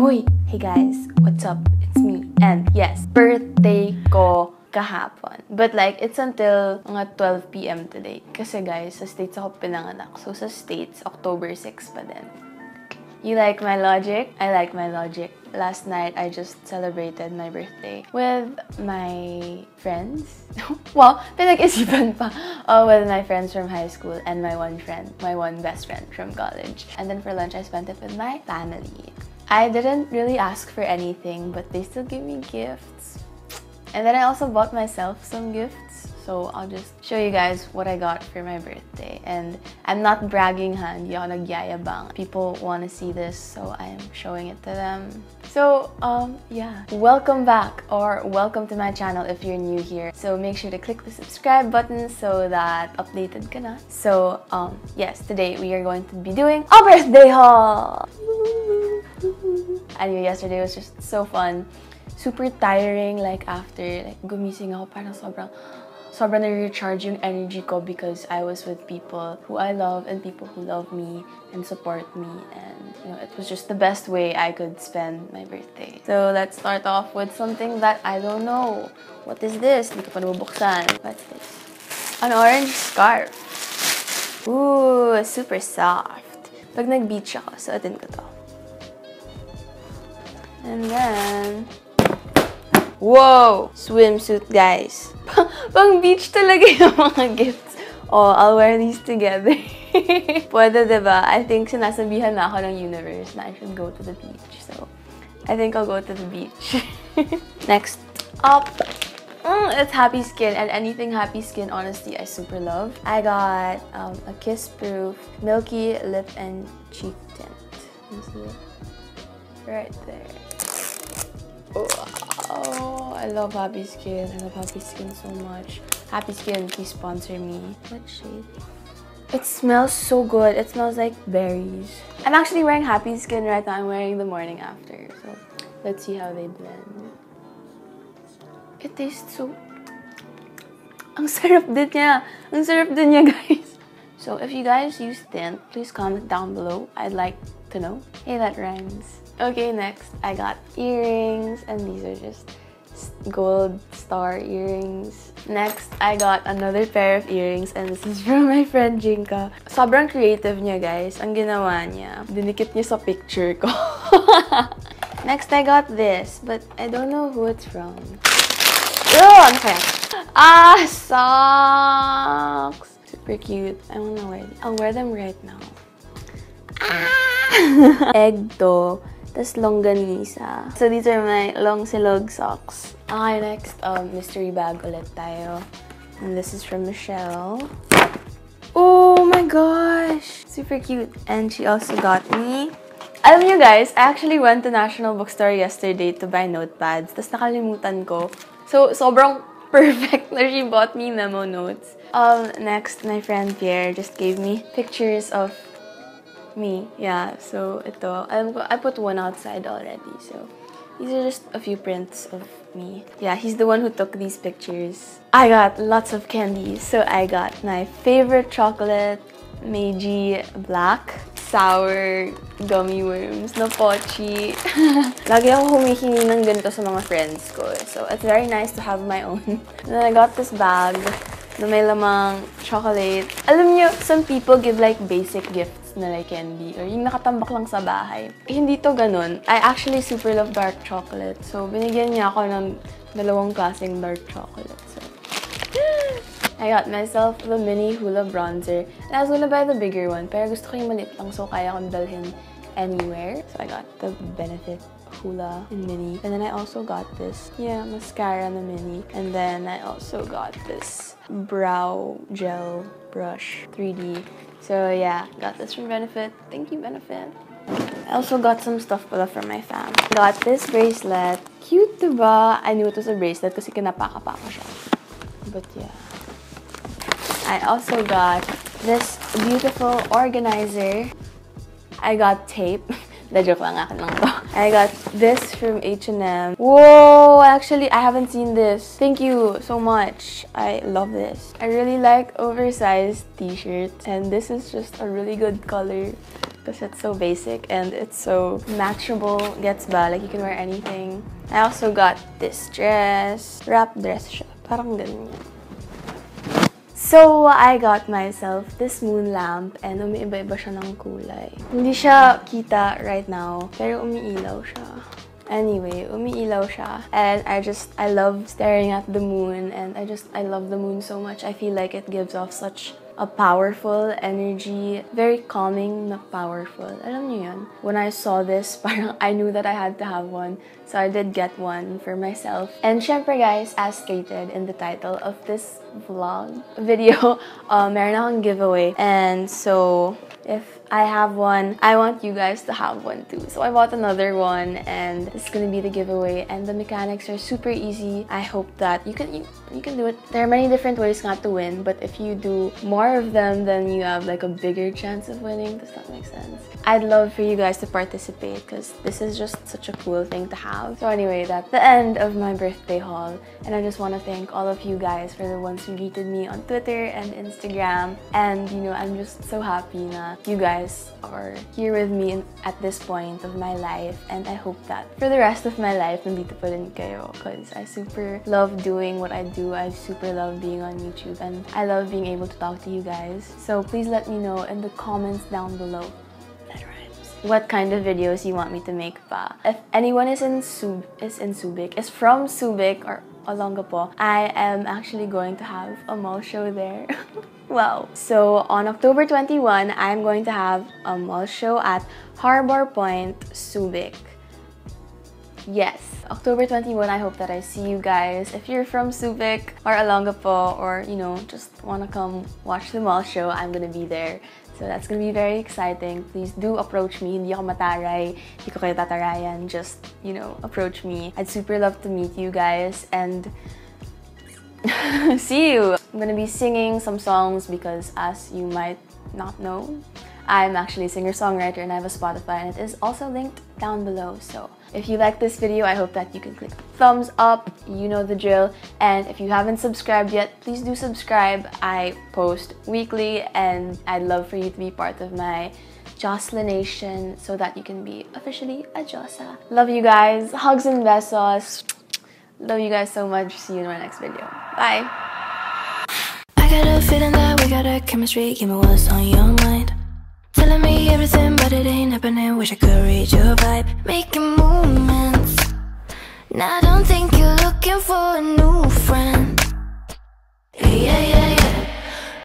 Uy! Hey guys, what's up? It's me. And yes, birthday ko kahapon. But like, it's until mga 12 p.m. today. Kasi guys, sa States ako pinanganak. So sa States, October 6 pa din. You like my logic? I like my logic. Last night, I just celebrated my birthday with my friends. Wow, pinag-isipan pa. With my friends from high school and my one best friend from college. And then for lunch, I spent it with my family. I didn't really ask for anything, but they still gave me gifts. And then I also bought myself some gifts. So I'll just show you guys what I got for my birthday. And I'm not bragging, ha. Hindi ako nagyayabang. People want to see this, so I'm showing it to them. So, yeah. Welcome back, or welcome to my channel if you're new here. So make sure to click the subscribe button so that updated ka na. So, yes, today we are going to be doing a birthday haul! Anyway, yesterday was just so fun. Super tiring, like after gumising ako, parang sobrang na-recharge yung energy ko because I was with people who I love and people who love me and support me, and you know, it was just the best way I could spend my birthday. So let's start off with something that I don't know. What is this? Hindi ko pa nabubuksan. What's this? An orange scarf. Ooh, super soft. Pag nag-beach ako, suotin ko to. And then, whoa! Swimsuit, guys. Pang beach talaga yung mga gifts. Oh, I'll wear these together. Pwede, diba? I think sinasabihan na ako ng universe na I should go to the beach. So, I think I'll go to the beach. Next up, it's Happy Skin. And anything Happy Skin, honestly, I super love. I got a kiss-proof milky lip and cheek tint. You see it? Right there. Oh, I love Happy Skin. I love Happy Skin so much. Happy Skin, please sponsor me. What shade? It smells so good. It smells like berries. I'm actually wearing Happy Skin right now. I'm wearing the morning after. So let's see how they blend. It tastes so... Ang sarap din niya. Ang sarap din niya, guys. So if you guys use tint, please comment down below. I'd like to know. Hey, that rhymes. Okay, next, I got earrings, and these are just gold star earrings. Next, I got another pair of earrings, and this is from my friend Jinka. Sobrang creative niya, guys. Ang ginawa niya, dinikit niya sa picture ko. Next, I got this, but I don't know who it's from. Oh, ano kaya? Ah, socks! Super cute. I wanna wear them. I'll wear them right now. Ah! Egg to. Tas longganisa. So these are my long silog socks. Okay, next, mystery bag ulit tayo. And this is from Michelle. Oh my gosh! Super cute. And she also got me... Alam niyo guys, I actually went to National Bookstore yesterday to buy notepads. Tas nakalimutan ko. So, sobrang perfect na she bought me memo notes. Next, my friend Pierre just gave me pictures of me. Yeah, so ito. I put one outside already. So these are just a few prints of me. Yeah, he's the one who took these pictures. I got lots of candies. So I got my favorite chocolate, Meiji Black, sour gummy worms na pochi. Lagi ako humihingi ng ganito sa mga friends ko. So it's very nice to have my own. And then I got this bag na may lamang chocolate. Alam niyo, some people give like basic gifts na like candy or yung nakatambak lang sa bahay. Hindi to ganun. I actually super love dark chocolate. So, binigyan niya ako ng dalawang klaseng dark chocolate. So, I got myself the mini hula bronzer. And I was gonna buy the bigger one, pero gusto ko yung maliit lang so kaya kong dalhin anywhere. So, I got the Benefit Hula in mini. And then I also got this, mascara na mini. And then I also got this brow gel brush 3D. So yeah, got this from Benefit. Thank you, Benefit. I also got some stuff pala from my fam. Got this bracelet. Cute, diba? I knew it was a bracelet kasi kinapaka-paka siya. But yeah. I also got this beautiful organizer. I got tape. The joke lang, akin lang to. I got this from H&M. Whoa! Actually, I haven't seen this. Thank you so much. I love this. I really like oversized t-shirts, and this is just a really good color. because it's so basic and it's so matchable. Gets ba? Like you can wear anything. I also got this dress. Wrap dress siya. Parang ganyan. So, I got myself this moon lamp and umiiba-iba siya ng kulay. Hindi siya kita right now, pero umiilaw siya. Anyway, umiilaw siya. And I love staring at the moon and I love the moon so much. I feel like it gives off such a powerful energy. Very calming na powerful. Alam niyo yun? When I saw this, parang I knew that I had to have one. So I did get one for myself. And syempre guys, as stated in the title of this vlog video, meron akong giveaway. And so, if I have one, I want you guys to have one too. So I bought another one and this is gonna be the giveaway. And the mechanics are super easy. I hope that you can do it. There are many different ways not to win, but if you do more of them, then you have like a bigger chance of winning. Does that make sense? I'd love for you guys to participate because this is just such a cool thing to have. So anyway, that's the end of my birthday haul. And I just want to thank all of you guys for the ones who greeted me on Twitter and Instagram. And you know, I'm just so happy na you guys are here with me at this point of my life. And I hope that for the rest of my life, nandito pa rin kayo because I super love doing what I do. I super love being on YouTube and I love being able to talk to you guys. So please let me know in the comments down below what kind of videos you want me to make pa. If anyone is from Subic or Olongapo, I am actually going to have a mall show there. Wow. So on October 21, I'm going to have a mall show at Harbor Point, Subic. Yes, October 21, I hope that I see you guys. If you're from Subic or Olongapo or, you know, just want to come watch the mall show, I'm gonna be there. So that's gonna be very exciting. Please do approach me. Hindi ako mataray. Hindi ko kayo tatarayan. Just, you know, approach me. I'd super love to meet you guys and see you. I'm gonna be singing some songs because, as you might not know, I'm actually a singer-songwriter and I have a Spotify and it is also linked down below. So if you like this video, I hope that you can click thumbs up, you know the drill. And if you haven't subscribed yet, please do subscribe. I post weekly and I'd love for you to be part of my Joslin Nation so that you can be officially a Josa. Love you guys. Hugs and besos. Love you guys so much. See you in my next video. Bye. I got a feeling that we got a chemistry. Give me what's on your mind. Telling me everything, but it ain't happening. Wish I could read your vibe. Making movements. Now I don't think you're looking for a new friend. Yeah, yeah, yeah.